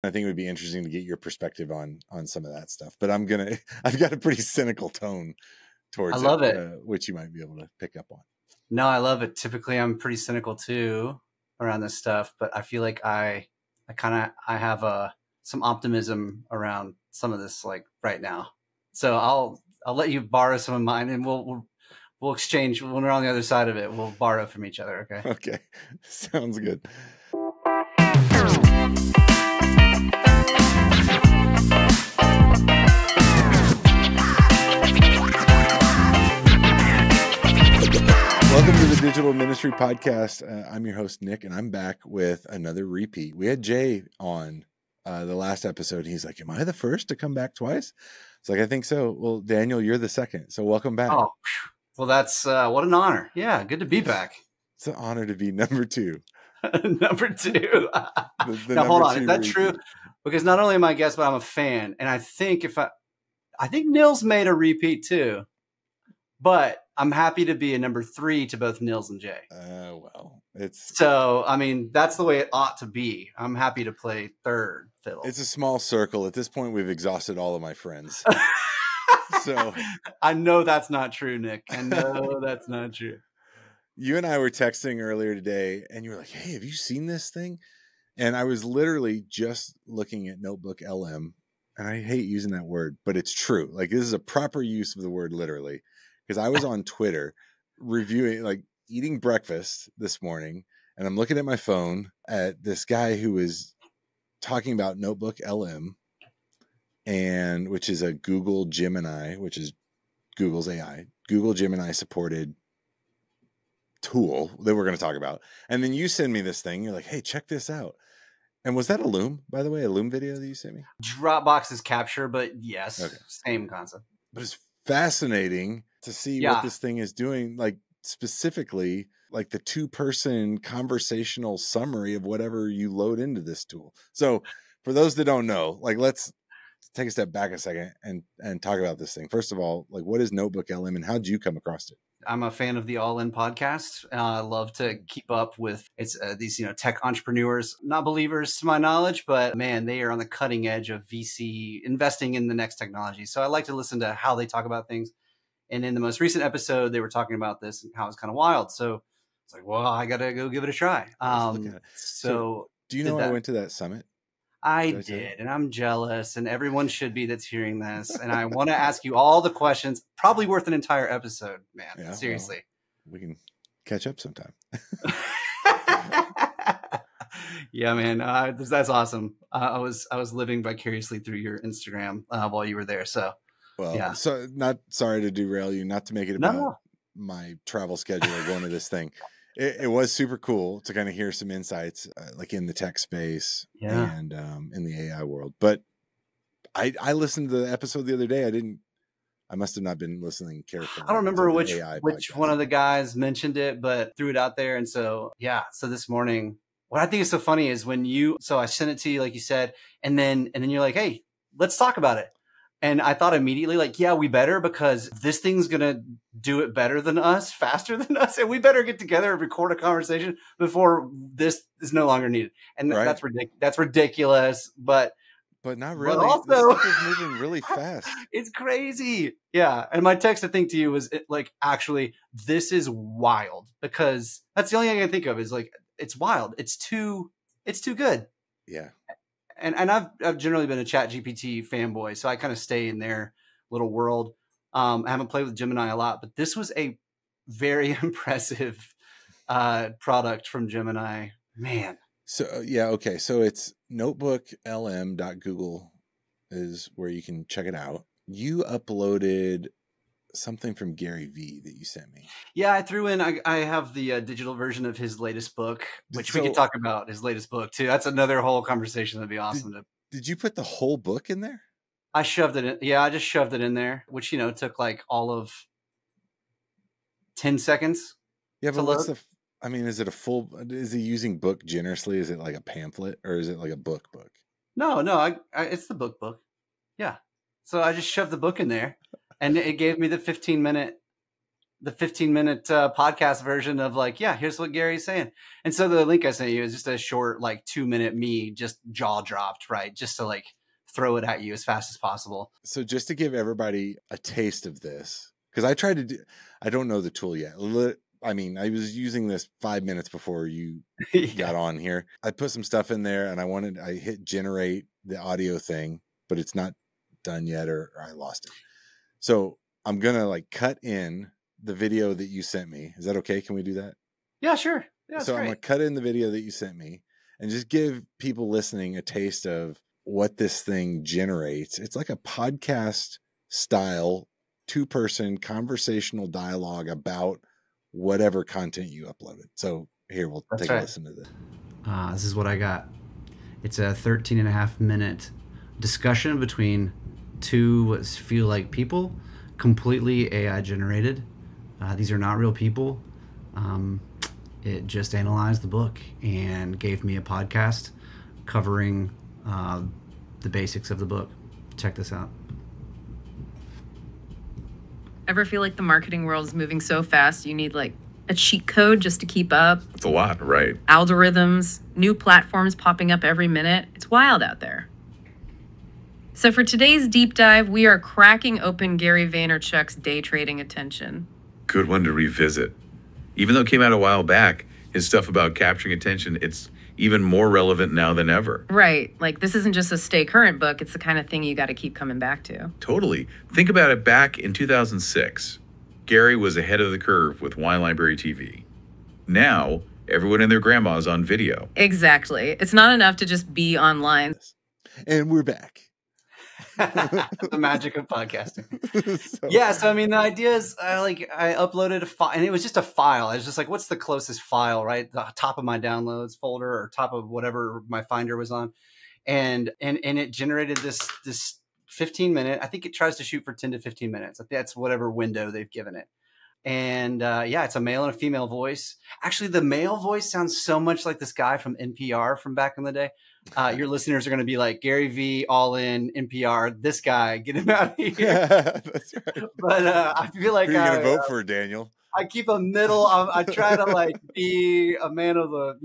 I think it would be interesting to get your perspective on some of that stuff. But I've got a pretty cynical tone towards I love it. which you might be able to pick up on. No, I love it. Typically, I'm pretty cynical too around this stuff, but I feel like I have some optimism around some of this like right now. So I'll let you borrow some of mine, and we'll exchange when we're on the other side of it. We'll borrow from each other. Okay. Okay, sounds good. Welcome to the Digital Ministry Podcast. I'm your host, Nick, and I'm back with another repeat. We had Jay on the last episode. He's like, am I the first to come back twice? It's like, I think so. Well, Daniel, you're the second. So welcome back. Oh, well, that's what an honor. Yeah, good to be back. It's an honor to be number two. Number two. Now, hold on. Is that true? Because not only am I a guest, but I'm a fan. And I think I think Nils made a repeat too. But I'm happy to be a number three to both Nils and Jay. Well, so, I mean, that's the way it ought to be. I'm happy to play third fiddle. It's a small circle. At this point, we've exhausted all of my friends. So I know that's not true, Nick. I know that's not true. You and I were texting earlier today, and you were like, hey, have you seen this thing? And I was literally just looking at Notebook LM, and I hate using that word, but it's true. Like, this is a proper use of the word literally. Because I was on Twitter reviewing, like eating breakfast this morning, and I'm looking at my phone at this guy who is talking about Notebook LM, and which is a Google Gemini, which is Google's AI, Google Gemini supported tool that we're going to talk about. And then you send me this thing. You're like, hey, check this out. And was that a Loom, by the way, a Loom video that you sent me? Dropbox's capture, but yes, okay. Same concept. But it's fascinating to see what this thing is doing, like specifically like the 2-person conversational summary of whatever you load into this tool. So for those that don't know, like, let's take a step back a second and talk about this thing. First of all, like, what is Notebook LM and how did you come across it? I'm a fan of the All In podcast. I love to keep up with these tech entrepreneurs, not believers to my knowledge, but man, they are on the cutting edge of VC investing in the next technology. So I like to listen to how they talk about things. And in the most recent episode, they were talking about this and how it's kind of wild. So it's like, well, I got to go give it a try. So do you know I went to that summit? I did, and I'm jealous, and everyone should be that's hearing this. And I want to ask you all the questions, probably worth an entire episode, man. Yeah, seriously. Well, we can catch up sometime. Yeah, man, that's awesome. I was living vicariously through your Instagram while you were there. So, well, yeah. So not sorry to derail you, not to make it about my travel schedule or going to this thing. It was super cool to kind of hear some insights, like in the tech space and in the AI world. But I listened to the episode the other day. I must have not been listening carefully. I don't remember which one of the guys mentioned it, but threw it out there. And so, so this morning, what I think is so funny is so I sent it to you, like you said, and then you're like, hey, let's talk about it. And I thought immediately, like, yeah, we better, because this thing's going to do it better than us, faster than us. And we better get together and record a conversation before this is no longer needed. And that's ridiculous. But not really. But also, this stuff is moving really fast. It's crazy. Yeah. And my text, I think, to you was like, actually, this is wild, because that's the only thing I can think of is like, it's wild. It's too good. Yeah. And I've generally been a ChatGPT fanboy, so I kind of stay in their little world. I haven't played with Gemini a lot, but this was a very impressive product from Gemini. Man. So okay. So it's notebooklm.google is where you can check it out. You uploaded something from Gary V that you sent me. Yeah, I threw in, I have the digital version of his latest book, which we could talk about his latest book too. That's another whole conversation. That'd be awesome. Did you put the whole book in there? I shoved it in. Yeah, I just shoved it in there, which, took like all of 10 seconds. Yeah, but what's is he using book generously? Is it like a pamphlet or is it like a book? No, it's the book. Yeah. So I just shoved the book in there. And it gave me the 15-minute the 15-minute podcast version of like, yeah, here's what Gary's saying. And so the link I sent you is just a short, like 2-minute me just jaw dropped, right? Just to like throw it at you as fast as possible. So just to give everybody a taste of this, because I tried to do, I don't know the tool yet. I mean, I was using this 5 minutes before you got on here. I put some stuff in there and I hit generate the audio thing, but it's not done yet, or I lost it. So I'm going to like cut in the video that you sent me. Is that okay? Can we do that? Yeah, sure. Yeah, so great. I'm going to cut in the video that you sent me and just give people listening a taste of what this thing generates. It's like a podcast style 2-person conversational dialogue about whatever content you uploaded. So here, we'll take a listen to this. This is what I got. It's a 13.5-minute discussion between two what feel like people, completely AI generated. These are not real people. It just analyzed the book and gave me a podcast covering the basics of the book. Check this out. Ever feel like the marketing world is moving so fast you need like a cheat code just to keep up? It's a lot, right? Algorithms, new platforms popping up every minute. It's wild out there. So for today's deep dive, we are cracking open Gary Vaynerchuk's day trading attention. Good one to revisit. Even though it came out a while back, his stuff about capturing attention, it's even more relevant now than ever. Right. Like this isn't just a stay current book. It's the kind of thing you got to keep coming back to. Totally. Think about it. Back in 2006, Gary was ahead of the curve with Wine Library TV. Now, everyone and their grandma is on video. Exactly. It's not enough to just be online. And we're back. The magic of podcasting. So I mean, the idea is I uploaded a file, and it was just a file. I was just like, what's the closest file, right? The top of my downloads folder or top of whatever my Finder was on, and it generated this 15-minute. I think it tries to shoot for 10 to 15 minutes. That's whatever window they've given it. And it's a male and a female voice. Actually, the male voice sounds so much like this guy from NPR from back in the day. Your listeners are going to be like, Gary V, all in, NPR, this guy, get him out of here. That's right. But I feel like who are you going to vote for, Daniel? I keep a middle. I try to like be a man of the,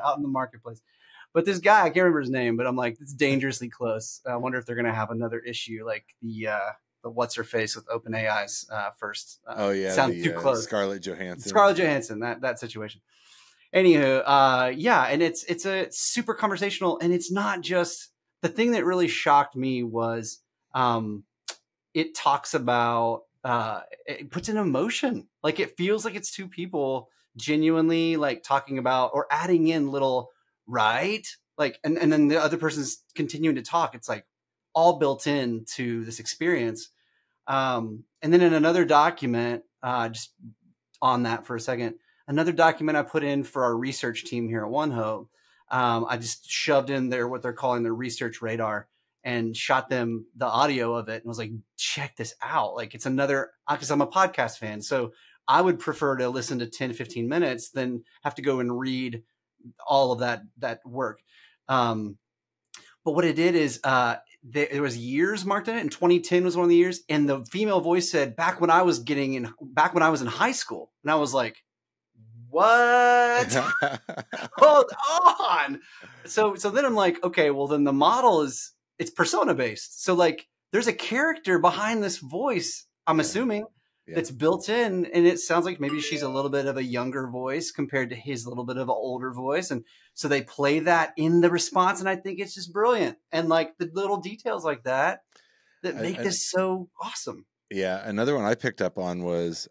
out in the marketplace. But this guy, I can't remember his name, but I'm like, it's dangerously close. I wonder if they're going to have another issue like the what's her face with OpenAI's first. Sounds too close. Scarlett Johansson. That situation. Anywho, and it's a super conversational, and it's not just the thing that really shocked me was it talks about it puts an emotion. Like it feels like it's two people genuinely like talking about or adding in little like and then the other person's continuing to talk. It's like all built in to this experience. And then in another document, just on that for a second, another document I put in for our research team here at One Hope, I just shoved in there what they're calling their research radar and shot them the audio of it and was like, check this out. Like it's another, because I'm a podcast fan. So I would prefer to listen to 10, 15 minutes than have to go and read all of that work. But what it did is, there was years marked in it, and 2010 was one of the years. And the female voice said, back when I was in high school. And I was like, what? Hold on. So then I'm like, okay, well then the model it's persona based. So like there's a character behind this voice, I'm assuming, that's built in, and it sounds like maybe she's a little bit of a younger voice compared to his little bit of an older voice. And so they play that in the response, and I think it's just brilliant. And like the little details like that make this so awesome. Yeah. Another one I picked up on was,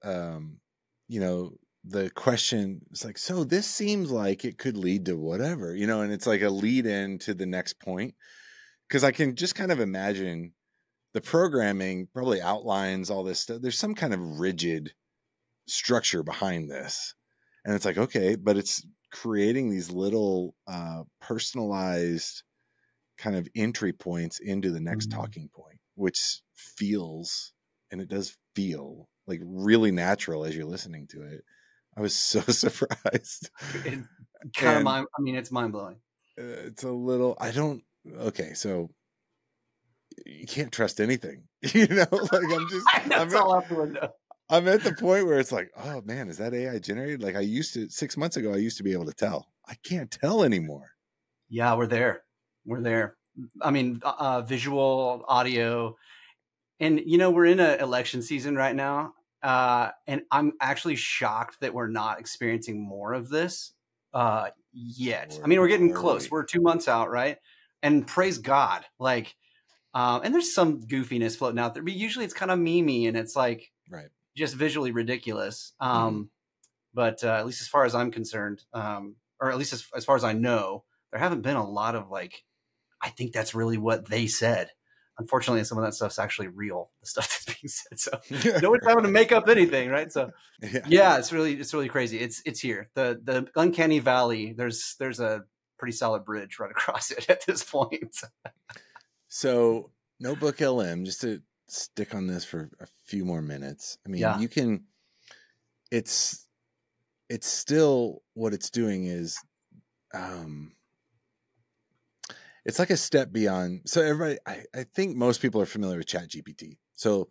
the question is like, so this seems like it could lead to whatever, and it's like a lead in to the next point. Cause I can just kind of imagine the programming probably outlines all this stuff. There's some kind of rigid structure behind this. And it's like, okay, but it's creating these little personalized kind of entry points into the next talking point, which feels, and it does feel like really natural as you're listening to it. I was so surprised. It's mind blowing. It's a little, so you can't trust anything, like I'm all out the window. I'm at the point where it's like, oh man, is that AI generated? Like 6 months ago, I used to be able to tell. I can't tell anymore. Yeah, we're there. We're there. I mean, visual, audio, and we're in an election season right now. And I'm actually shocked that we're not experiencing more of this yet. I mean, we're getting close. We're 2 months out, right? And praise God, like, and there's some goofiness floating out there, but usually it's kind of memey and it's like, right, just visually ridiculous. But at least as far as I'm concerned, or at least as far as I know, there haven't been a lot of like, I think that's really what they said. Unfortunately, some of that stuff's actually real, the stuff that's being said. So no one's having to make up anything, right? So yeah, it's really crazy. It's here. The uncanny valley, there's a pretty solid bridge right across it at this point. So Notebook LM, just to stick on this for a few more minutes. I mean, you can, it's still, what it's doing is, it's like a step beyond. So everybody, I think most people are familiar with ChatGPT. So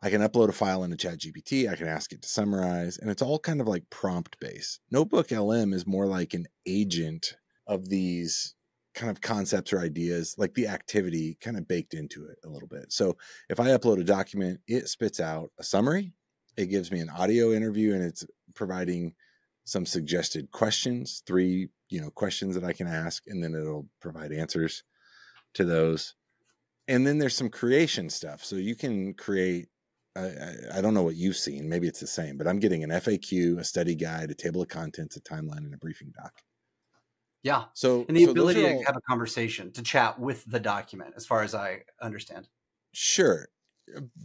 I can upload a file into ChatGPT. I can ask it to summarize, and it's all kind of like prompt based. Notebook LM is more like an agent of these kind of concepts or ideas, like the activity kind of baked into it a little bit. So if I upload a document, it spits out a summary. It gives me an audio interview, and it's providing some suggested questions, 3 questions that I can ask, and then it'll provide answers to those. And then there's some creation stuff. So you can create, I don't know what you've seen, maybe it's the same, but I'm getting an FAQ, a study guide, a table of contents, a timeline, and a briefing doc. Yeah. So and the ability to have a conversation, to chat with the document, as far as I understand. Sure.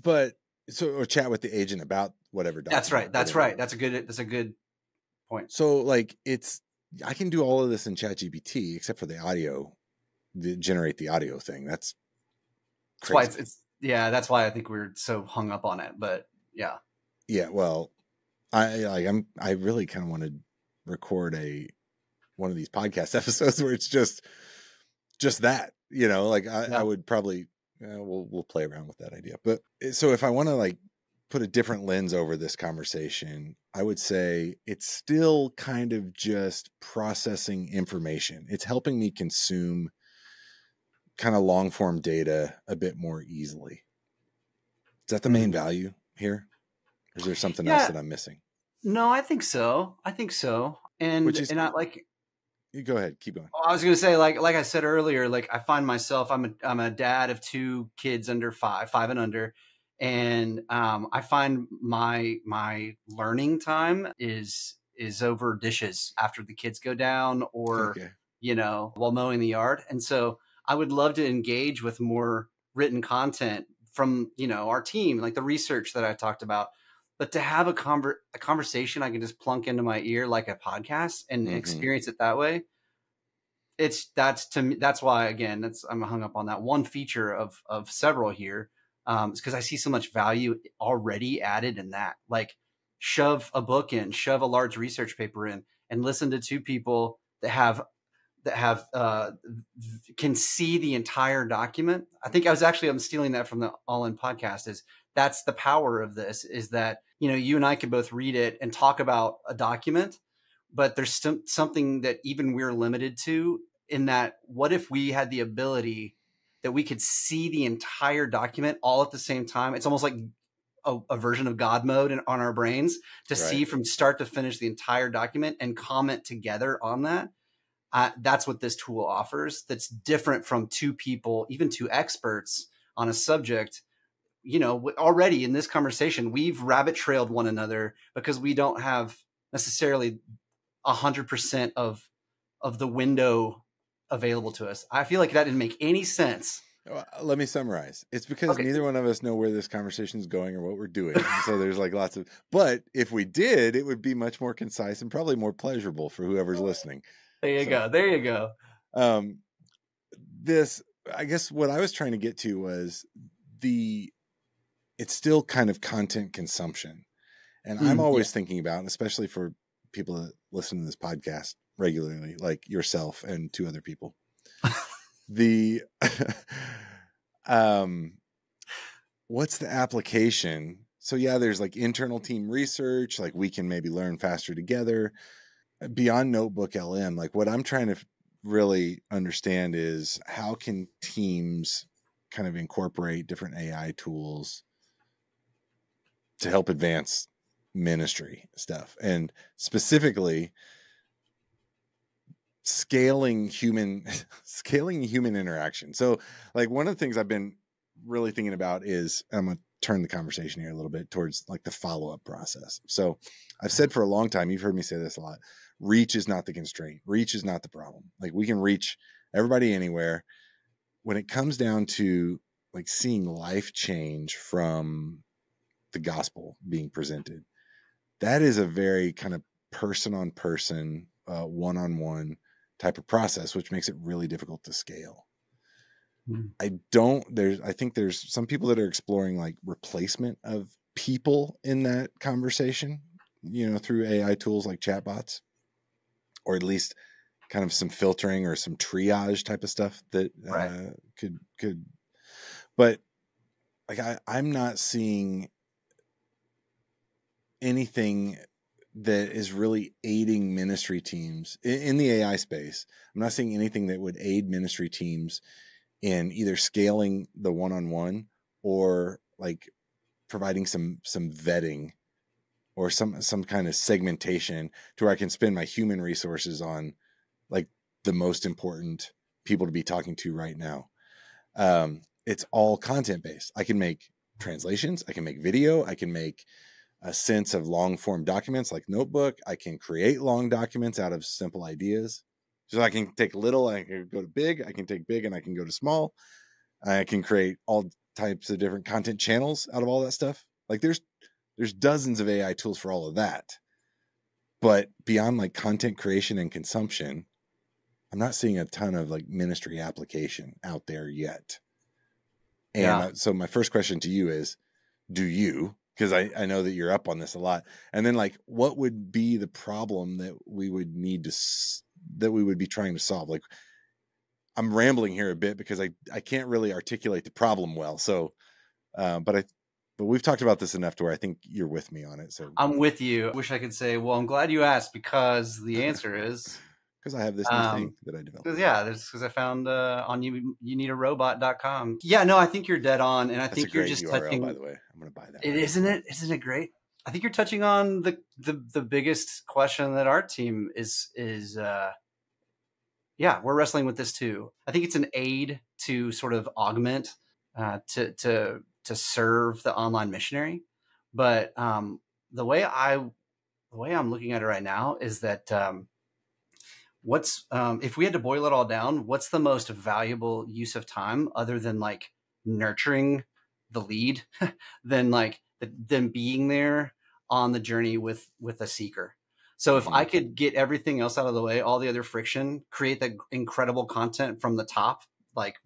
But or chat with the agent about whatever document. That's right. That's a good point. So like I can do all of this in ChatGPT except for the audio, generate the audio thing. That's crazy. That's why that's why I think we're so hung up on it. But yeah. Yeah. Well, I really kind of want to record one of these podcast episodes where it's just that, like I would probably, we'll play around with that idea. But so if I want to like put a different lens over this conversation, I would say it's still kind of just processing information. It's helping me consume kind of long form data a bit more easily. Is that the main value here? Or is there something else that I'm missing? No, I think so. And I like, you go ahead, keep going. I was going to say, like I said earlier, like I find myself, I'm a dad of 2 kids under 5 and under. And I find my learning time is over dishes after the kids go down, or while mowing the yard. And so I would love to engage with more written content from our team, like the research that I talked about. But to have a conversation I can just plunk into my ear like a podcast and experience it that way, that's to me, that's why, again, I'm hung up on that one feature of several here. It's because I see so much value already added in that. Like, shove a book in, shove a large research paper in, and listen to 2 people that can see the entire document. I think I'm stealing that from the All In podcast. That's the power of this, is that you and I could both read it and talk about a document, but there's something that even we're limited to, in that, what if we had the ability that we could see the entire document all at the same time? It's almost like a version of God mode on our brains to see from start to finish the entire document and comment together on that. That's what this tool offers. That's different from 2 people, even 2 experts on a subject. Already in this conversation, we've rabbit trailed one another because we don't have necessarily 100% of the window available to us. I feel like that didn't make any sense. Let me summarize. It's because neither one of us know where this conversation is going or what we're doing. So there's like lots of, but if we did, it would be much more concise and probably more pleasurable for whoever's listening. There you go. I guess what I was trying to get to was it's still kind of content consumption. And I'm always thinking about, and especially for people that listen to this podcast regularly, like yourself and 2 other people, what's the application? So yeah, there's like internal team research, like we can maybe learn faster together. Beyond Notebook LM, like what I'm trying to really understand is how can teams kind of incorporate different AI tools to help advance ministry stuff, and specifically scaling human interaction. So like one of the things I've been really thinking about is, I'm going to turn the conversation here a little bit towards like the follow-up process. So I've said for a long time, you've heard me say this a lot, reach is not the constraint. Reach is not the problem. Like we can reach everybody anywhere. When it comes down to like seeing life change from the gospel being presented, that is a very kind of person on person, one-on-one type of process, which makes it really difficult to scale. I think there's some people that are exploring like replacement of people in that conversation, through AI tools like chatbots, or at least kind of some filtering or some triage type of stuff that could, but like, I'm not seeing anything that is really aiding ministry teams in the AI space. I'm not seeing anything that would aid ministry teams in either scaling the one-on-one or like providing some vetting or some kind of segmentation to where I can spend my human resources on like the most important people to be talking to right now. It's all content based. I can make translations. I can make video. I can make a sense of long form documents like Notebook. I can create long documents out of simple ideas. So I can take little, I can go to big, I can take big and I can go to small. I can create all types of different content channels out of all that stuff. Like there's dozens of AI tools for all of that. But beyond like content creation and consumption, I'm not seeing a ton of like ministry application out there yet. And so my first question to you is, do you, because I know that you're up on this a lot. And then like, what would be the problem that we would be trying to solve? Like I'm rambling here a bit because I can't really articulate the problem well. So, but we've talked about this enough to where I think you're with me on it. So I'm with you. I wish I could say, well, I'm glad you asked, because the answer is because I have this new thing that I developed. Because I found on youneedarobot.com. Yeah, no, I think you're dead on, and I think you're just URL, touching. By the way, I'm going to buy that. Isn't it great? I think you're touching on the biggest question that our team is. Yeah, we're wrestling with this too. I think it's an aid to sort of augment, to serve the online missionary, but the way I'm looking at it right now is that. If we had to boil it all down, what's the most valuable use of time other than like nurturing the lead than like them being there on the journey with a seeker? So if I could get everything else out of the way, all the other friction, create that incredible content from the top, like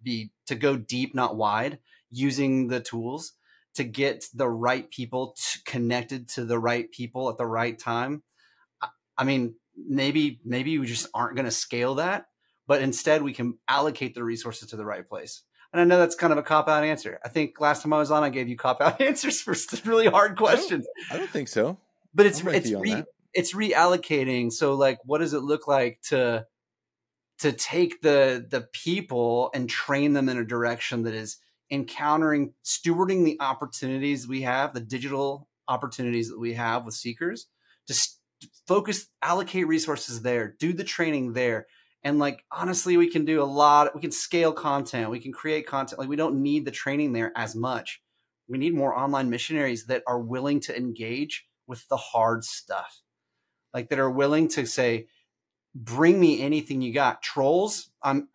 to go deep, not wide, using the tools to get the right people connected to the right people at the right time. I mean, maybe we just aren't going to scale that, but instead we can allocate the resources to the right place. And I know that's kind of a cop-out answer. I think last time I was on, I gave you cop-out answers for really hard questions. I don't think so. But it's reallocating. So like, what does it look like to take the people and train them in a direction that is stewarding the opportunities we have, the digital opportunities that we have with seekers, to focus, allocate resources there, do the training there. And like, honestly, we can do we can scale content. We can create content. Like we don't need the training there as much. We need more online missionaries that are willing to engage with the hard stuff. Like that are willing to say, bring me anything you got. Trolls, I'm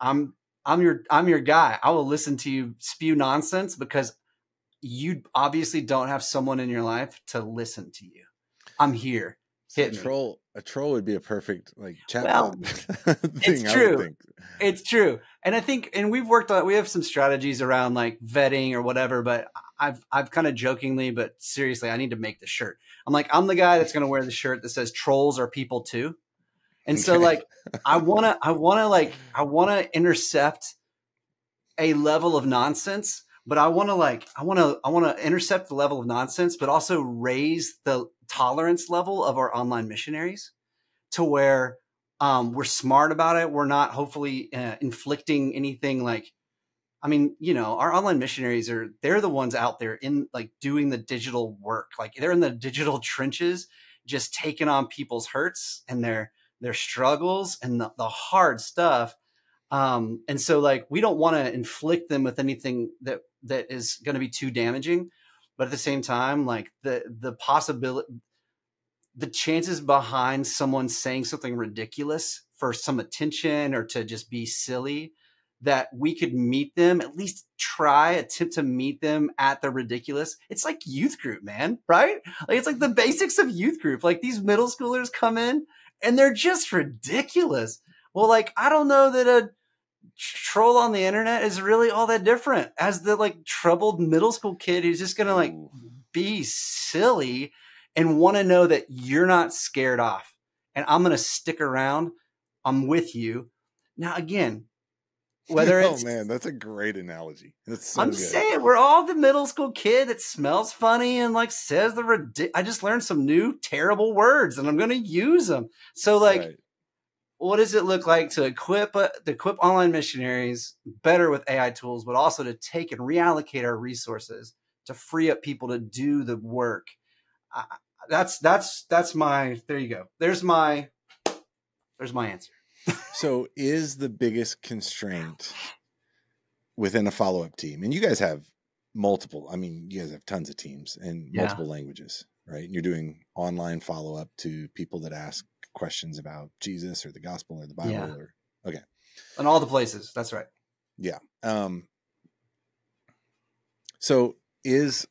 your guy. I will listen to you spew nonsense because you obviously don't have someone in your life to listen to you. I'm here. A troll would be a perfect like chat. Well, thing, it's true. It's true. And I think, and we have some strategies around like vetting or whatever, but I've kind of jokingly, but seriously, I need to make the shirt. I'm the guy that's going to wear the shirt that says trolls are people too. And so like, I want to intercept a level of nonsense but I want to intercept the level of nonsense, but also raise the tolerance level of our online missionaries to where we're smart about it. We're not hopefully inflicting anything like, I mean, our online missionaries they're the ones out there in like doing the digital work. Like they're in the digital trenches, just taking on people's hurts and their struggles and the hard stuff. And so like, we don't want to inflict them with anything that is going to be too damaging, but at the same time, like the possibility, the chances behind someone saying something ridiculous for some attention or to just be silly, that we could meet them, at least attempt to meet them at the ridiculous. It's like youth group, man, right? Like it's like the basics of youth group. Like these middle schoolers come in and they're just ridiculous. Well, like, I don't know that a troll on the internet is really all that different as the like troubled middle school kid who's just going to like be silly and want to know that you're not scared off and I'm going to stick around. I'm with you. Now, again, whether it's, oh man, that's a great analogy. That's so I'm good. saying we're all the middle school kid that smells funny and like says I just learned some new terrible words and I'm going to use them. So like, right. What does it look like to equip online missionaries better with AI tools, but also to take and reallocate our resources to free up people to do the work? That's my, there you go. There's my answer. So is the biggest constraint within a follow-up team, and you guys have multiple, I mean, you guys have tons of teams and multiple languages, right? And you're doing online follow-up to people that ask questions about Jesus or the gospel or the Bible or, okay. And all the places. That's right. Yeah. So is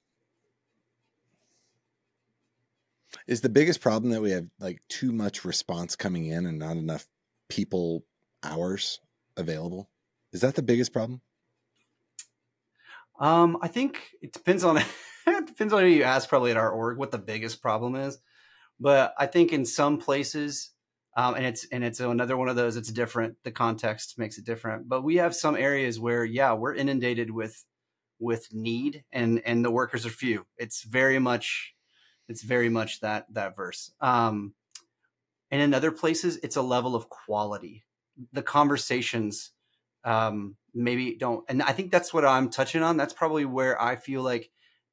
the biggest problem that we have like too much response coming in and not enough people hours available? Is that the biggest problem? I think it depends on it depends on who you ask, probably at our org, what the biggest problem is. But I think in some places, and it's another one of those, it's different. The context makes it different. But we have some areas where, we're inundated with need and the workers are few. It's very much that verse. And in other places, it's a level of quality. The conversations maybe don't. And I think that's what I'm touching on. That's probably where I feel like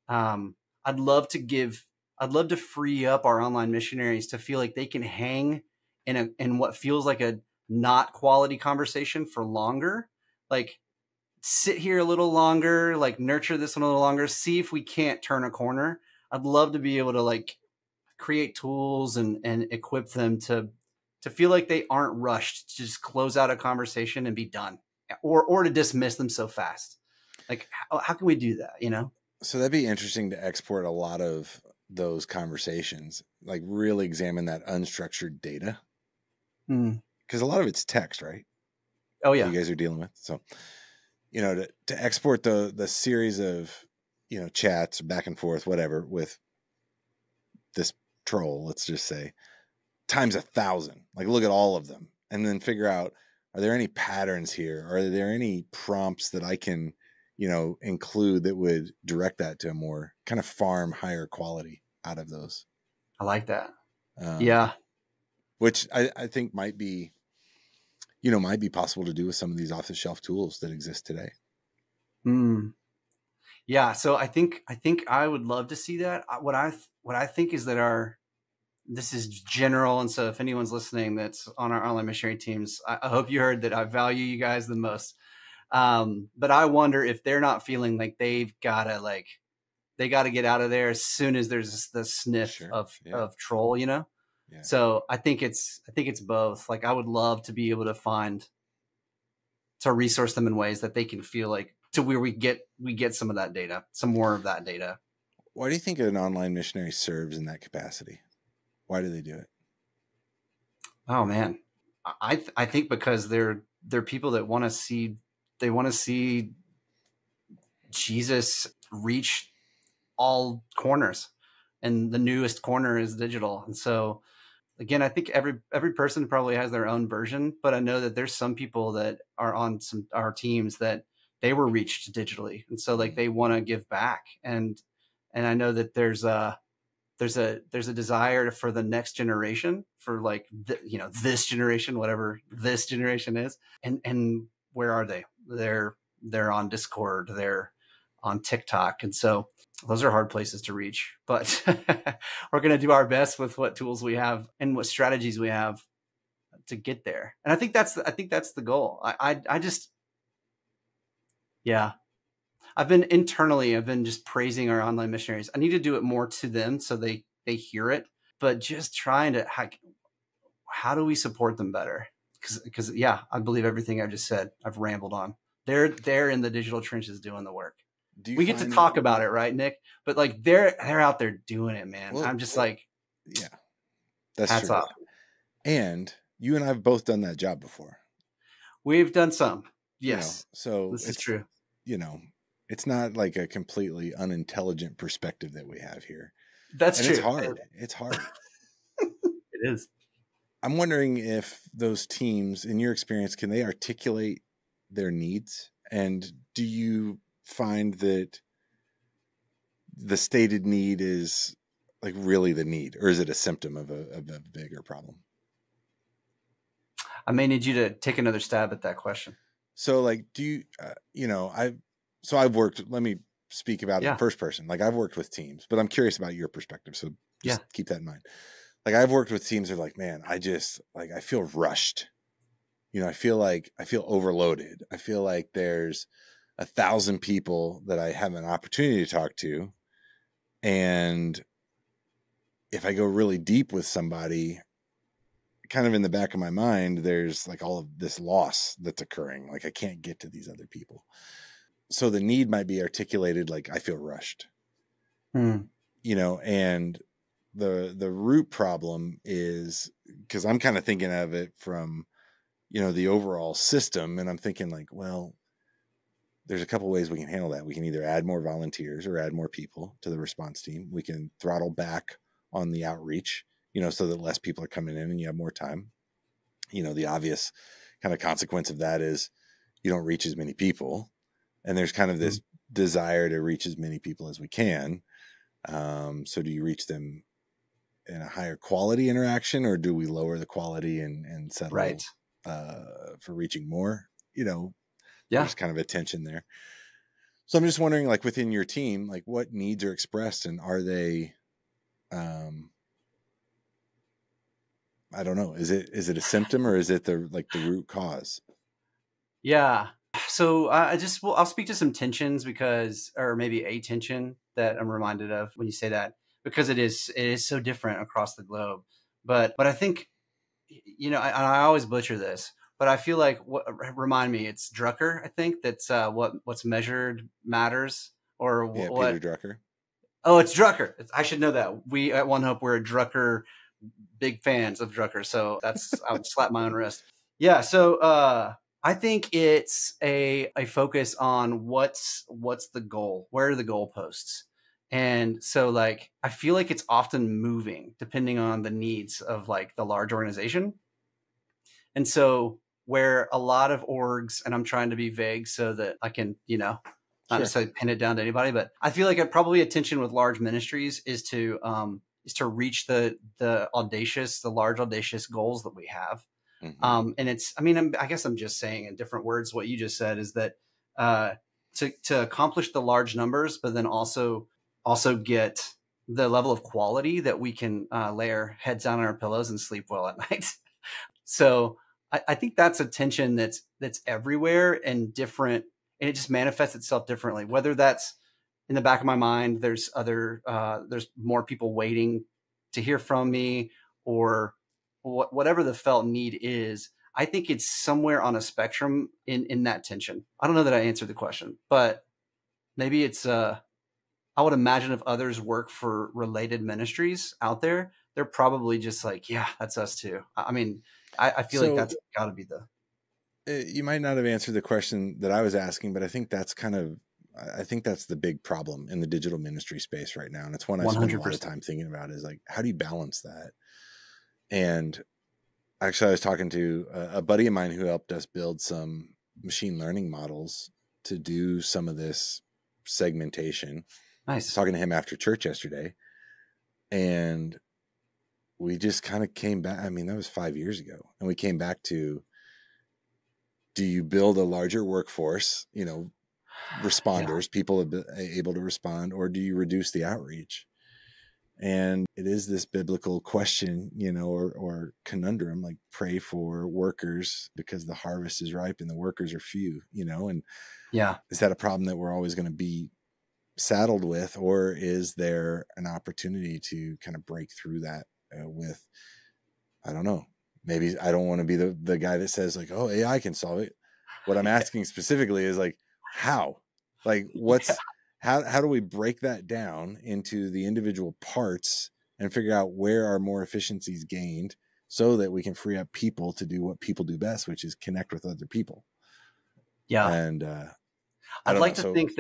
I'd love to free up our online missionaries to feel like they can hang in what feels like a not quality conversation for longer. Like sit here a little longer, like nurture this one a little longer, see if we can't turn a corner. I'd love to be able to like create tools and equip them to feel like they aren't rushed to just close out a conversation and be done, or to dismiss them so fast. Like how can we do that? So that'd be interesting to export a lot of those conversations, like really examine that unstructured data. Because a lot of it's text, right? Oh yeah. You guys are dealing with. So, to export the series of, chats back and forth, whatever, with this troll, let's just say, times 1,000, like look at all of them and then figure out, are there any patterns here? Are there any prompts that I can, include that would direct that to a more kind of farm higher quality out of those? I like that. Which I think might be possible to do with some of these off the shelf tools that exist today. Yeah. So I think I would love to see that. What I think is that this is general. And so if anyone's listening that's on our online missionary teams, I hope you heard that I value you guys the most. But I wonder if they're not feeling like they gotta get out of there as soon as there's the sniff of troll, Yeah. So I think it's both. Like I would love to be able to resource them in ways that they can feel like to where we get some of that data, some more of that data. Why do you think an online missionary serves in that capacity? Why do they do it? Oh man. I think because they're people that want to see Jesus reach all corners, and the newest corner is digital. And so again, I think every person probably has their own version, but I know that there's some people that are on our teams that they were reached digitally. And so like they want to give back. And I know that there's a desire for the next generation, for like, this generation, whatever this generation is. And where are they? They're on Discord, they're on TikTok. And so those are hard places to reach, but we're going to do our best with what tools we have and what strategies we have to get there. And I think that's the goal. I just, yeah, I've been just praising our online missionaries. I need to do it more to them so they hear it, but just trying to, how do we support them better? Because yeah, I believe everything I just said. I've rambled on. They're in the digital trenches doing the work. We get to talk about it, right, Nick? But like they're out there doing it, man. Well, I'm just like, yeah, that's hats true. off. And you and I have both done that job before. We've done some, yes. So this is true. It's not like a completely unintelligent perspective that we have here. That's true. It's hard. It's hard. It is. I'm wondering if those teams, in your experience, can they articulate their needs? And do you find that the stated need is like really the need, or is it a symptom of a bigger problem? I may need you to take another stab at that question. So like, do you, I've worked, let me speak about it in first person. Like I've worked with teams, but I'm curious about your perspective. So just keep that in mind. Like I've worked with teams that are like, man, I feel rushed. I feel overloaded. I feel like there's 1,000 people that I have an opportunity to talk to. And if I go really deep with somebody, kind of in the back of my mind, there's like all of this loss that's occurring. Like I can't get to these other people. So the need might be articulated like I feel rushed, and the root problem is, because I'm kind of thinking of it from, the overall system. And I'm thinking like, well, there's a couple ways we can handle that. We can either add more volunteers or add more people to the response team. We can throttle back on the outreach, so that less people are coming in and you have more time. The obvious kind of consequence of that is you don't reach as many people. And there's kind of this desire to reach as many people as we can. So do you reach them in a higher quality interaction, or do we lower the quality and settle for reaching more? There's kind of a tension there. So I'm just wondering, like within your team, like what needs are expressed, and are they, I don't know, is it a symptom, or is it the root cause? Yeah. So I'll speak to some tensions or maybe a tension that I'm reminded of when you say that, because it is so different across the globe. But I think, I always butcher this, but I feel like remind me, it's Drucker. I think that's what's measured matters, or what? Peter Drucker. Oh, it's Drucker. I should know that. We at One Hope, we're a Drucker, big fans of Drucker. So I would slap my own wrist. Yeah. So, I think it's a focus on what's the goal, where are the goalposts. And so like, I feel like it's often moving depending on the needs of like the large organization. And so where a lot of orgs, and I'm trying to be vague so that I can, not necessarily pin it down to anybody, but I feel like probably a tension with large ministries is to reach the large audacious goals that we have. Mm-hmm. And I guess I'm just saying in different words what you just said, is that to accomplish the large numbers, but then also get the level of quality that we can lay our heads down on our pillows and sleep well at night. So I think that's a tension that's everywhere and different, and it just manifests itself differently. Whether that's in the back of my mind, there's more people waiting to hear from me, or whatever the felt need is. I think it's somewhere on a spectrum in that tension. I don't know that I answered the question, but maybe it's, I would imagine if others work for related ministries out there, they're probably just like, yeah, that's us too. I feel like that's gotta be you might not have answered the question that I was asking, but I think that's the big problem in the digital ministry space right now. And it's one I spend a lot of time thinking about, is like, how do you balance that? And actually, I was talking to a buddy of mine who helped us build some machine learning models to do some of this segmentation. I was Nice. talking to him after church yesterday, and we just kind of came back. I mean, that was 5 years ago. And we came back to, do you build a larger workforce, responders, people able to respond, or do you reduce the outreach? And it is this biblical question, or conundrum, like pray for workers because the harvest is ripe and the workers are few, and Yeah. is that a problem that we're always going to be saddled with, or is there an opportunity to kind of break through that with, I don't know, maybe I don't want to be the guy that says like, oh, AI can solve it. What I'm asking specifically is like, how, like how do we break that down into the individual parts and figure out where are more efficiencies gained so that we can free up people to do what people do best, which is connect with other people. Yeah. And I'd like to think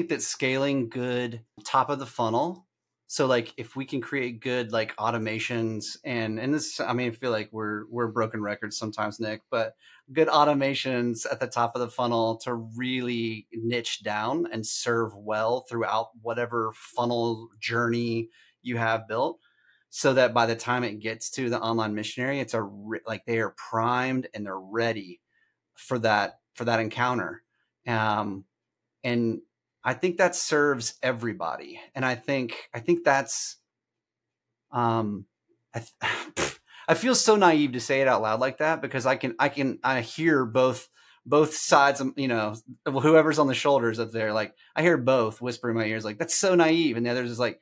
that scaling good top of the funnel. So like if we can create good like automations and this, I mean, I feel like we're broken records sometimes, Nick, but good automations at the top of the funnel to really niche down and serve well throughout whatever funnel journey you have built, so that by the time it gets to the online missionary, it's like they are primed and they're ready for that encounter. And I think that serves everybody. And I think that's, I feel so naive to say it out loud like that, because I hear both sides of, whoever's on the shoulders up there. Like I hear both whisper in my ears, like, that's so naive. And the others is like,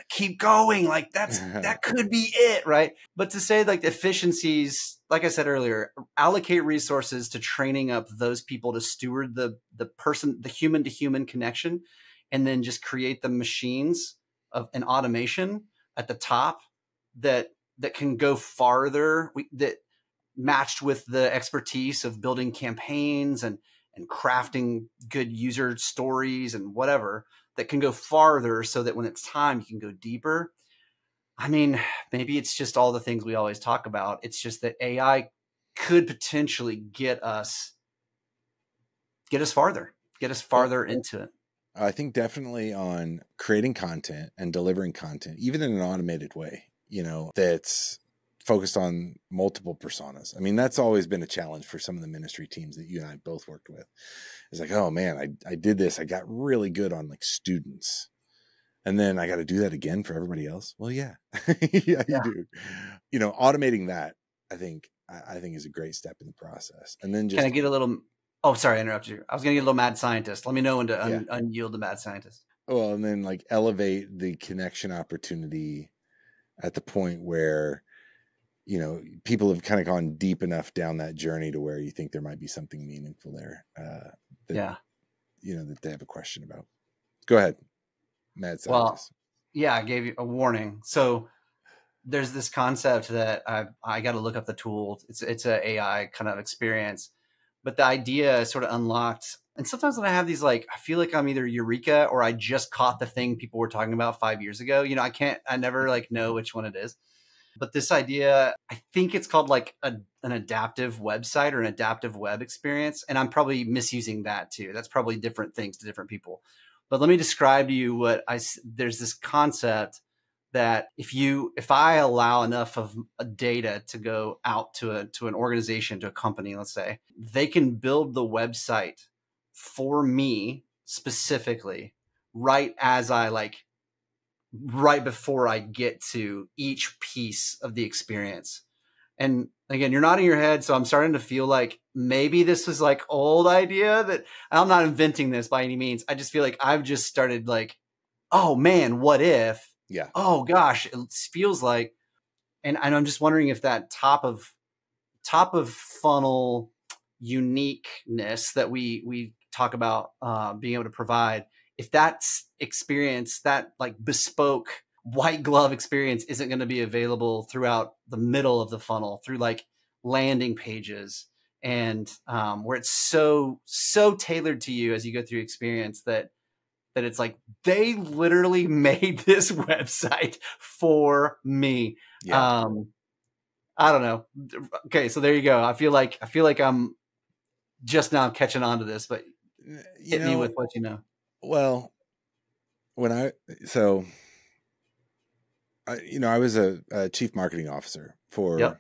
keep going. Like that could be it. Right. But to say like the efficiencies, like I said earlier, allocate resources to training up those people to steward the human to human connection, and then just create the machines of an automation at the top that can go farther, that matched with the expertise of building campaigns and crafting good user stories and whatever, that can go farther so that when it's time, you can go deeper. I mean, maybe it's just all the things we always talk about. It's just that AI could potentially get us farther into it. I think definitely on creating content and delivering content, even in an automated way, that's focused on multiple personas. I mean, that's always been a challenge for some of the ministry teams that you and I both worked with. It's like, oh man, I did this. I got really good on like students. And then I got to do that again for everybody else. Well, yeah, yeah, you do. Automating that, I think is a great step in the process. And then can I get a little? Oh, sorry, I interrupted you. I was going to get a little mad scientist. Let me know when to unyield the mad scientist. Well, and then like elevate the connection opportunity at the point where, people have kind of gone deep enough down that journey to where you think there might be something meaningful there. That they have a question about. Go ahead. Mad scientist. Well, yeah, I gave you a warning. So there's this concept that I got to look up the tool. It's a AI kind of experience, but the idea is sort of unlocked. And sometimes when I have these, like, I feel like I'm either eureka or I just caught the thing people were talking about 5 years ago. I never like know which one it is. But this idea, I think it's called like an adaptive website or an adaptive web experience. And I'm probably misusing that too. That's probably different things to different people. But let me describe to you there's this concept that if I allow enough of data to go out to an organization, to a company, let's say, they can build the website for me specifically right before I get to each piece of the experience. And again, you're nodding your head, so I'm starting to feel like maybe this was like old idea, that I'm not inventing this by any means. I just feel like I've just started like, oh man, what if? Yeah. Oh gosh, it feels like, and I'm just wondering if that top of funnel uniqueness that we talk about being able to provide, if that experience, that like bespoke white glove experience isn't going to be available throughout the middle of the funnel, through like landing pages and where it's so tailored to you as you go through experience that it's like they literally made this website for me. Yeah. I don't know. Okay, so there you go. I feel like I'm just now catching on to this, but Hit me with what you know. Well, when I was a chief marketing officer for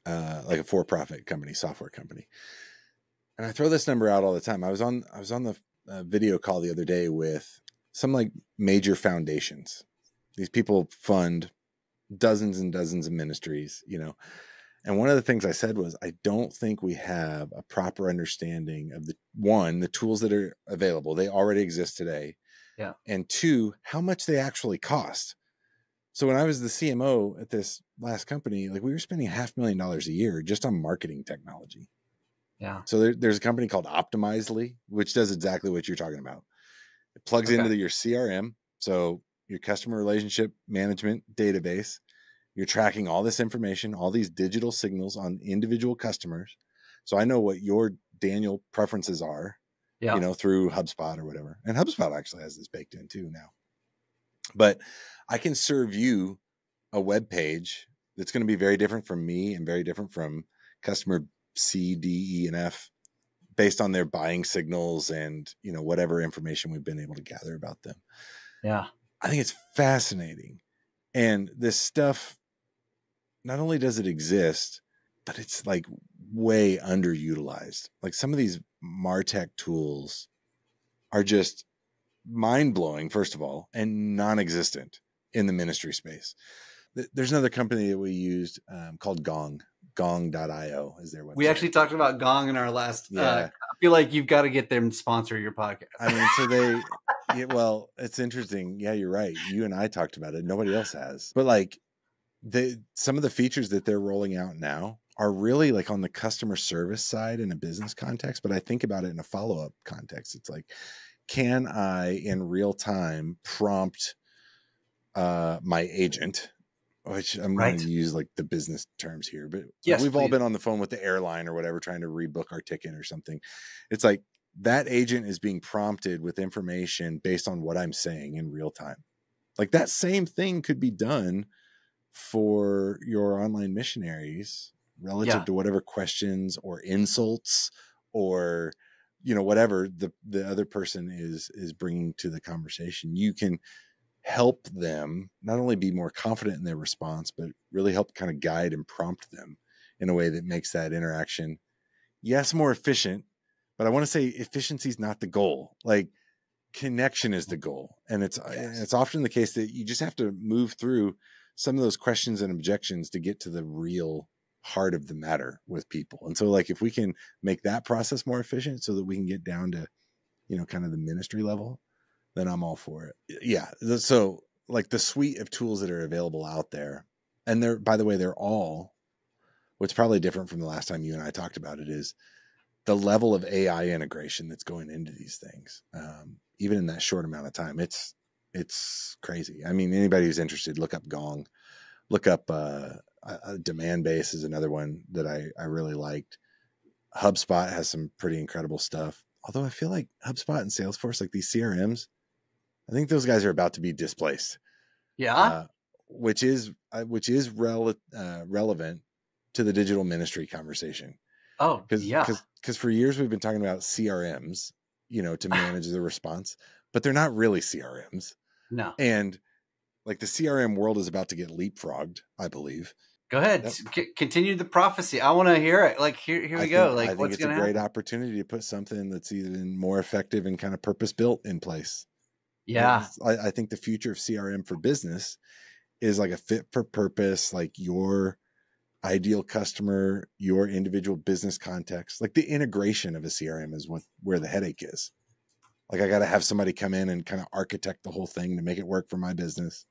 like a for-profit company, software company, and I throw this number out all the time. I was on the video call the other day with some like major foundations. These people fund dozens and dozens of ministries, And one of the things I said was, I don't think we have a proper understanding of the tools that are available. They already exist today. Yeah. And two, how much they actually cost. So when I was the CMO at this last company, like we were spending $500,000 a year just on marketing technology. Yeah. So there's a company called Optimizely, which does exactly what you're talking about. It plugs into your CRM. So your customer relationship management database. You're tracking all this information, all these digital signals on individual customers. So I know what your Daniel preferences are, through HubSpot or whatever. And HubSpot actually has this baked in too now. But I can serve you a web page that's going to be very different from me and very different from customer C, D, E, and F based on their buying signals and, whatever information we've been able to gather about them. Yeah. I think it's fascinating. And this stuff, not only does it exist, but it's like way underutilized. Like some of these MarTech tools are just mind-blowing, first of all, and non-existent in the ministry space. There's another company that we used called Gong.io is their website. We actually talked about Gong in our last. I feel like you've got to get them to sponsor your podcast. I mean, so well, it's interesting. Yeah, you're right. You and I talked about it. Nobody else has. But like some of the features that they're rolling out now are really like on the customer service side in a business context. But I think about it in a follow-up context. It's like, can I in real time prompt my agent, which I'm going to use like the business terms here, but we've all been on the phone with the airline or whatever, trying to rebook our ticket or something. It's like that agent is being prompted with information based on what I'm saying in real time. Like that same thing could be done for your online missionaries relative to whatever questions or insults or, whatever the other person is bringing to the conversation. You can help them not only be more confident in their response, but really help kind of guide and prompt them in a way that makes that interaction, yes, more efficient. But I want to say efficiency is not the goal. Like connection is the goal. And it's often the case that you just have to move through some of those questions and objections to get to the real heart of the matter with people. And so like, if we can make that process more efficient so that we can get down to, kind of the ministry level, then I'm all for it. Yeah. So like the suite of tools that are available out there, and by the way, they're all, what's probably different from the last time you and I talked about it is the level of AI integration that's going into these things. Even in that short amount of time, it's crazy. I mean, anybody who's interested, look up Gong, look up a Demand Base is another one that I really liked. HubSpot has some pretty incredible stuff. Although I feel like HubSpot and Salesforce, like these CRMs, I think those guys are about to be displaced. Yeah. Which is relevant to the digital ministry conversation. Oh, Because for years we've been talking about CRMs, to manage the response, but they're not really CRMs. No. And like the CRM world is about to get leapfrogged, I believe. Go ahead. Continue the prophecy. I want to hear it. Like here we go. Like I think it's a great opportunity to put something that's even more effective and kind of purpose built in place. Yeah. I think the future of CRM for business is like a fit for purpose, like your ideal customer, your individual business context. Like the integration of a CRM is where the headache is. Like I got to have somebody come in and kind of architect the whole thing to make it work for my business.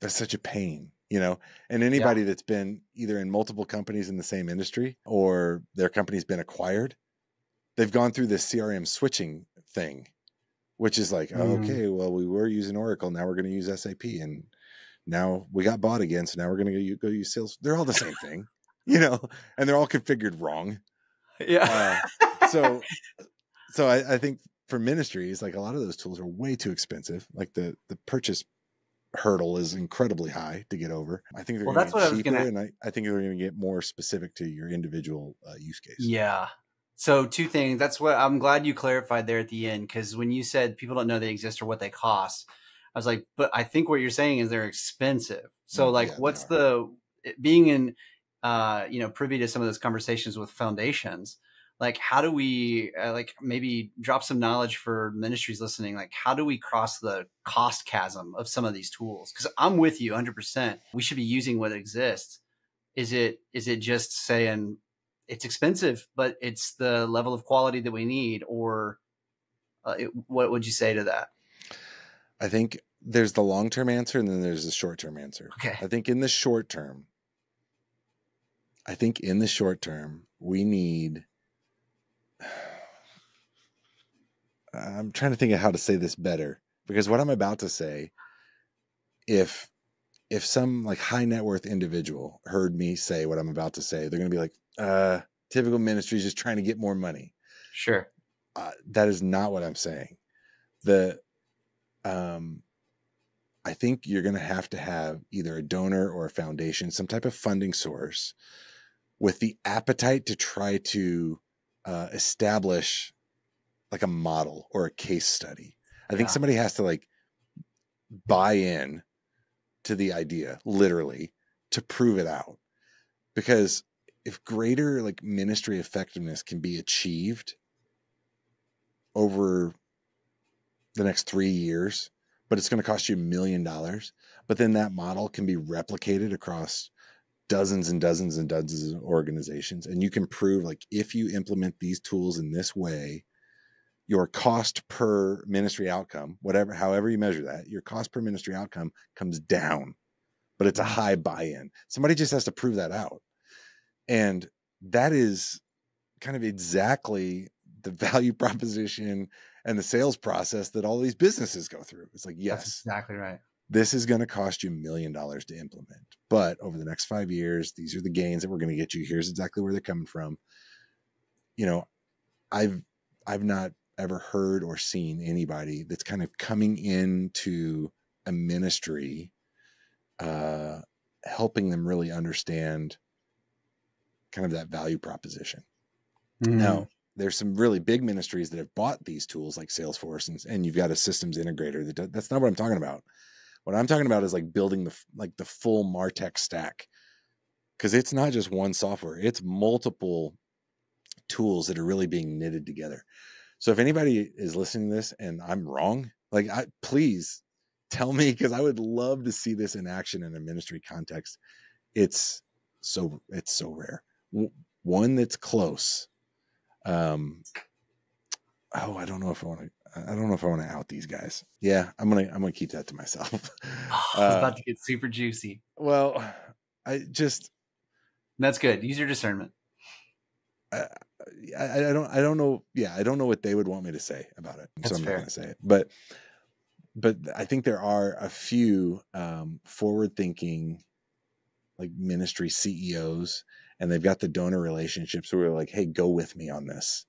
That's such a pain, and anybody that's been either in multiple companies in the same industry or their company's been acquired, they've gone through this CRM switching thing, which is like, okay, well, we were using Oracle. Now we're going to use SAP, and now we got bought again. So now we're going to go use Sales. They're all the same thing, and they're all configured wrong. Yeah. So I think for ministries, like a lot of those tools are way too expensive. Like the purchase hurdle is incredibly high to get over. I think they're going to get cheaper, and I think they're going to get more specific to your individual use case. Yeah. So two things. That's what I'm glad you clarified there at the end, because when you said people don't know they exist or what they cost, I was like, but I think what you're saying is they're expensive. So like, Yeah, what's being in, privy to some of those conversations with foundations? Like, how do we like maybe drop some knowledge for ministries listening? Like, how do we cross the cost chasm of some of these tools? Because I'm with you 100%. We should be using what exists. Is it just saying it's expensive, but it's the level of quality that we need? Or what would you say to that? I think there's the long-term answer and then there's the short-term answer. Okay. I think in the short term, we need, I'm trying to think of how to say this better, because what I'm about to say, if some like high net worth individual heard me say what I'm about to say, they're going to be like, typical ministry is just trying to get more money. Sure. That is not what I'm saying. I think you're going to have either a donor or a foundation, some type of funding source with the appetite to try to establish like a model or a case study. I think somebody has to like buy in to the idea, literally, to prove it out. Because if greater like ministry effectiveness can be achieved over the next 3 years, but it's going to cost you $1 million, but then that model can be replicated across dozens and dozens and dozens of organizations. And you can prove like, if you implement these tools in this way, your cost per ministry outcome, however you measure that, your cost per ministry outcome comes down, but it's a high buy-in. Somebody just has to prove that out. And that is kind of exactly the value proposition and the sales process that all these businesses go through. It's like, yes, that's exactly right. This is going to cost you $1 million to implement, but over the next 5 years, these are the gains that we're going to get you. Here's exactly where they're coming from. You know, I've not ever heard or seen anybody that's kind of coming into a ministry, helping them really understand kind of that value proposition. Now, there's some really big ministries that have bought these tools like Salesforce, and you've got a systems integrator that's not what I'm talking about. What I'm talking about is like building the full MarTech stack, because it's not just one software, it's multiple tools that are really being knitted together. So if anybody is listening to this and I'm wrong, like please tell me, because I would love to see this in action in a ministry context. It's so rare. One that's close. I don't know if I want to out these guys. Yeah, I'm gonna keep that to myself. It's about to get super juicy. Well, that's good. Use your discernment. I don't know. Yeah, I don't know what they would want me to say about it, so I'm not going to say it. But I think there are a few forward-thinking like ministry CEOs, and they've got the donor relationships who are like, "Hey, go with me on this."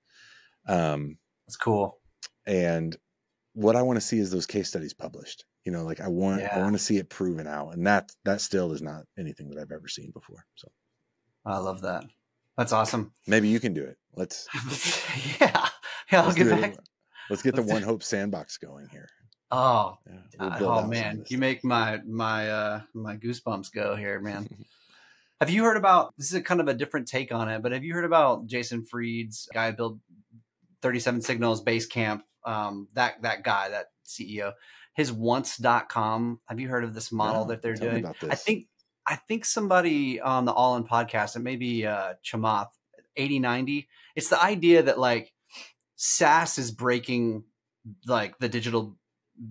That's cool. And what I want to see is those case studies published. You know, like I want to see it proven out, and that still is not anything that I've ever seen before. So I love that. That's awesome. Maybe you can do it. Let's I'll get back. Let's get the One Hope sandbox going here. Oh, man, you make my goosebumps go here, man. Have you heard about, this is a kind of a different take on it, but have you heard about Jason Fried's guy who built 37 Signals Basecamp? That guy, that CEO, his once.com. Have you heard of this model that they're doing? I think somebody on the All In podcast, it may be Chamath, 8090. It's the idea that like SaaS is breaking like the digital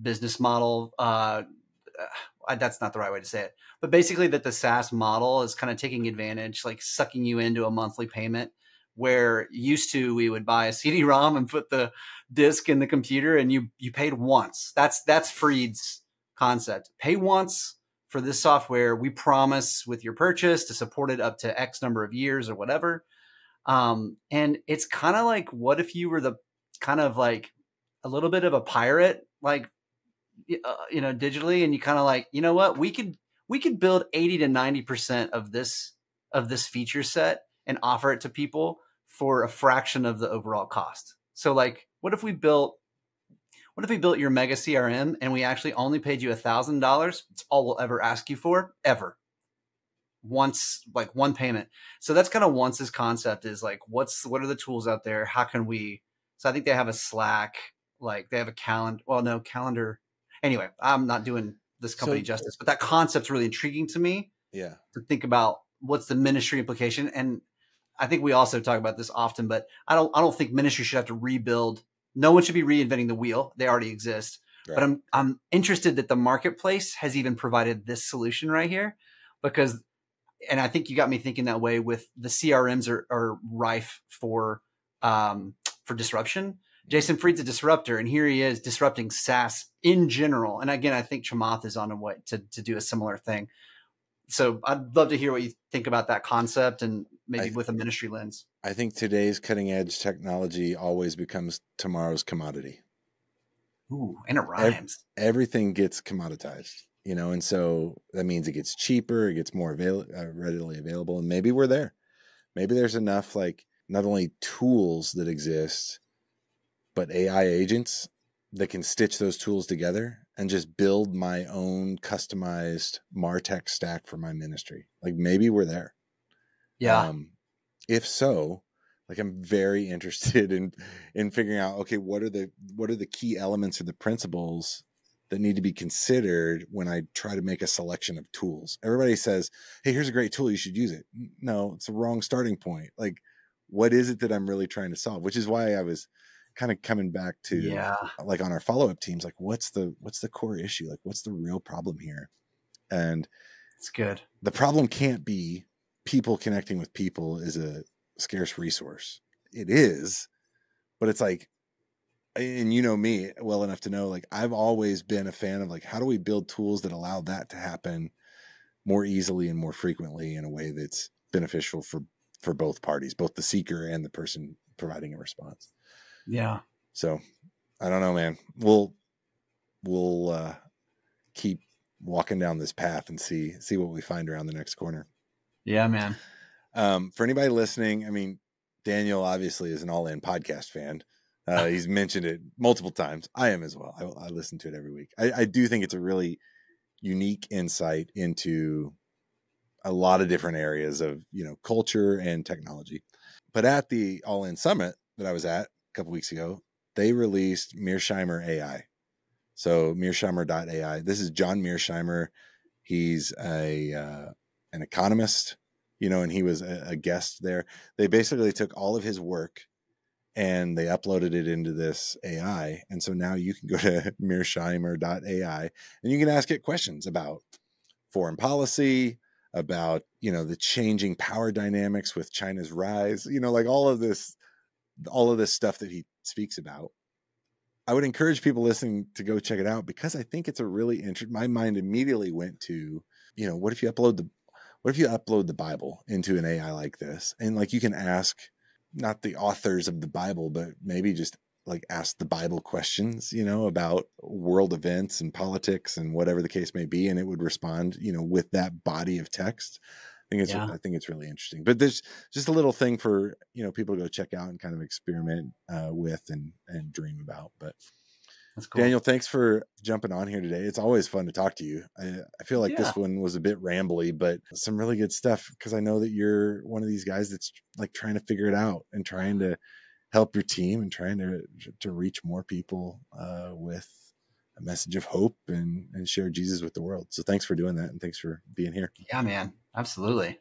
business model. That's not the right way to say it, but basically that the SaaS model is kind of taking advantage, like sucking you into a monthly payment, where used to we would buy a CD-ROM and put the disc in the computer and you paid once. That's Fried's concept. Pay once for this software. We promise with your purchase to support it up to X number of years or whatever. And it's kind of like, what if you were the kind of like a little bit of a pirate, like, digitally, and you kind of like, you know what, we could build 80 to 90% of this feature set and offer it to people for a fraction of the overall cost. So like, what if we built your mega CRM and we actually only paid you $1,000? It's all we'll ever ask you for, ever. Once, like one payment. So that's kind of Once's concept is like, what are the tools out there? How can we, so I think they have a Slack, like they have a calendar. Anyway, I'm not doing this company justice, but that concept's really intriguing to me. Yeah. To think about what's the ministry implication. And I think we also talk about this often, but I don't think ministry should have to rebuild. No one should be reinventing the wheel. They already exist. Right. But I'm interested that the marketplace has even provided this solution right here, because, and I think you got me thinking that way with the CRMs are rife for disruption. Jason Fried's a disruptor, and here he is disrupting SaaS in general. And again, I think Chamath is on a way to do a similar thing. So I'd love to hear what you think about that concept and maybe with a ministry lens. I think today's cutting edge technology always becomes tomorrow's commodity. Ooh, and it rhymes. Everything gets commoditized, you know, and so that means it gets cheaper, it gets more readily available, and maybe we're there. Maybe there's enough, like, not only tools that exist, but AI agents that can stitch those tools together and just build my own customized MarTech stack for my ministry. Like, maybe we're there. Yeah. If so, like, I'm very interested in figuring out, okay, what are the key elements or the principles that need to be considered when I try to make a selection of tools. Everybody says, hey, here's a great tool, you should use it. No, it's the wrong starting point. Like, what is it that I'm really trying to solve? Which is why I was kind of coming back to like on our follow-up teams, like what's the core issue? Like, what's the real problem here? And it's good. The problem can't be people connecting with people is a scarce resource. It is, but it's like, and you know me well enough to know, like, I've always been a fan of, like, how do we build tools that allow that to happen more easily and more frequently in a way that's beneficial for both parties, both the seeker and the person providing a response. Yeah. So I don't know, man. We'll keep walking down this path and see what we find around the next corner. Yeah, man. For anybody listening, I mean, Daniel obviously is an All-In podcast fan. He's mentioned it multiple times. I am as well. I listen to it every week. I do think it's a really unique insight into a lot of different areas of, you know, culture and technology. But at the All-In Summit that I was at a couple weeks ago, they released Mearsheimer AI. So Mearsheimer.ai. This is John Mearsheimer. He's an economist, you know, and he was a guest there. They basically took all of his work and they uploaded it into this AI. And so now you can go to Mearsheimer.ai and you can ask it questions about foreign policy, about, you know, the changing power dynamics with China's rise, you know, like all of this stuff that he speaks about. I would encourage people listening to go check it out, because I think it's a really interesting. My mind immediately went to, you know, what if you upload the Bible into an AI like this, and like you can ask not the authors of the Bible, but maybe just like ask the Bible questions, you know, about world events and politics and whatever the case may be, and it would respond, you know, with that body of text. I think it's really interesting. But there's just a little thing for, you know, people to go check out and kind of experiment with and dream about. But that's cool. Daniel, thanks for jumping on here today. It's always fun to talk to you. I feel like this one was a bit rambly, but some really good stuff, because I know that you're one of these guys that's like trying to figure it out and trying to help your team and trying to reach more people with a message of hope and share Jesus with the world. So thanks for doing that. And thanks for being here. Yeah, man. Absolutely.